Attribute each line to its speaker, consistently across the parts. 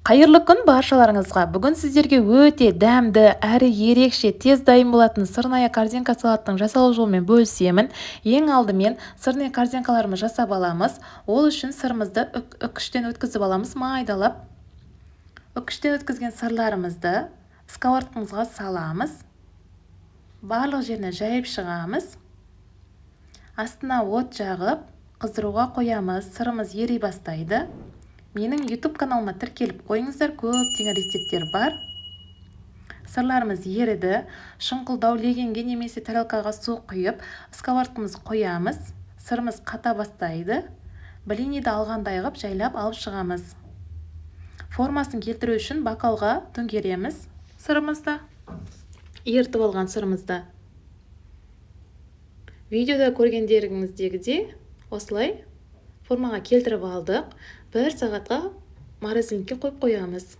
Speaker 1: Қайырлы күн баршаларыңызға. Бүгін сіздерге өте дәмді, әрі ерекше, тез дайын болатын сырная корзинка салаттың жасалу жолымен бөлісемін. Ең алдымен сырная корзинкаларымызды жасап аламыз. Ол үшін сырымызды үккіштен өткізіп аламыз, майдалап. Үккіштен өткізген сырларымызды сковородкамызға саламыз. Барлық жеріне жайып шығамыз. Астына от жағып, қыздыруға қоямыз. Сырымыз ери бастайды. Менің YouTube каналыма тіркеліп қойыңыздар, көптеген рецепттер бар. Сырларымыз еріді. Шұңқылдау легенге немесе тарелкаға су құйып, сковородкамызды қоямыз. Сырымыз қата бастайды. Блиниді алғандай ғып жайлап алып шығамыз. Формасын келтіру үшін бокалға төңкереміз сырымызды. Ертіп алған сырымызды. Видеода көргендеріңіздегідей осылай формаға келтіріп алдық. 1 сағатқа морозильникке қойып қоямыз.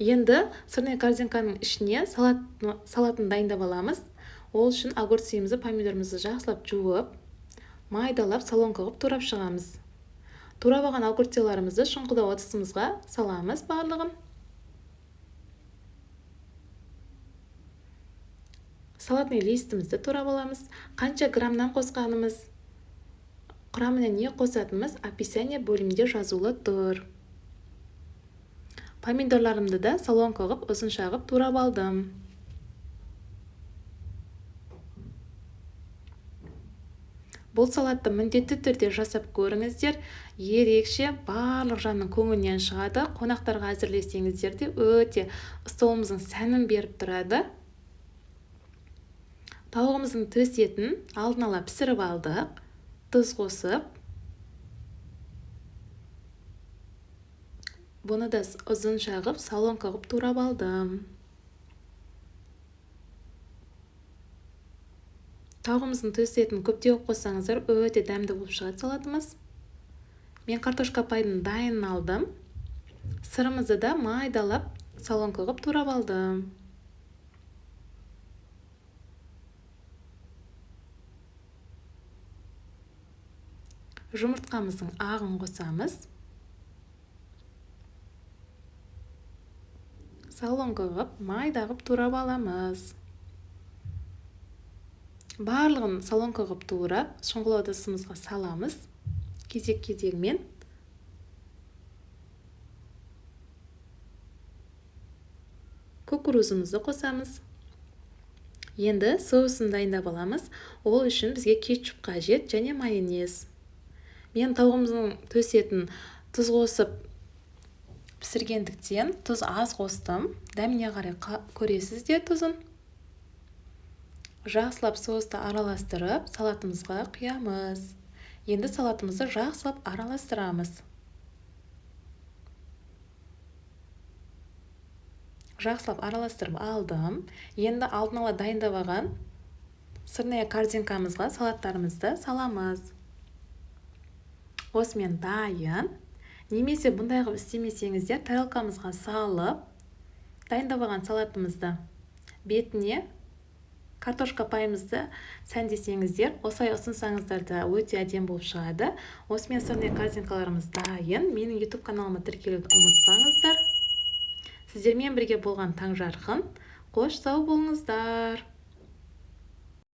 Speaker 1: Енді сырная корзинканың ішіне салатын дайындап аламыз. Ол үшін огурцымызды, помидорымызды жақсылап жуып, майдалап, солонка қылып турап шығамыз. Турап алған огурцыларымызды шұңқылдау ыдысымызға саламыз барлығын. Салатный листімізді турап аламыз. Қанша граммнан қосқанымыз, құрамына не қосатынымыз описание бөлімінде жазулы тұр. Помидорларымды да солонка қылып, ұзынша қылып турап алдым. Бұл салатты міндетті түрде жасап көріңіздер. Ерекше, барлық жанның көңілінен шығады. Қонақтарға әзірлесеңіздер де өте столымыздың сәнін беріп тұрады. Тауығымыздың төс етін алдын ала пісіріп алдық. Тұз қосып, бұны да ұзынша қылып, солонка қылып турап алдым. Тауығымыздың төс етін көптеу қоссаңыздар, өте дәмді болып шығады салатымыз. Мен картошка пайдың дайынын алдым. Сырымызды да майдалап, солонка қылып турап алдым. Жұмыртқамыздың ағын қосамыз. Солонка қылып, майда қылып турап аламыз. Барлығын солонка қылып турап, шұңғылау ыдысымызға саламыз. Кезек-кезегімен. Кукурузымызды қосамыз. Енді соусын дайындап аламыз. Ол үшін бізге кетчуп қажет және майонез. Мен тауығымыздың төс етін тұз қосып пісіргендіктен тұз аз қостым. Дәміне қарай көресіздер тұзын. Жақсылап соусты араластырып, салатымызға құямыз. Енді салатымызды жақсылап араластырамыз. Жақсылап араластырып алдым. Енді алдын ала дайындап алған сырная корзинкамызға салаттарымызды саламыз. Осымен дайын. Немесе бұндай қылып істемесеңіздер, тарелкамызға салып, дайындап алған салатымызды бетіне картошка пайымызды сәндесеңіздер, осылай ұсынсаңыздар да өте әдемі болып шығады. Осымен сырная корзинкаларымыз дайын. Менің YouTube каналыма тіркелуді ұмытпаңыздар. Сіздермен бірге болған таң жарқын. Қош сау болыңыздар.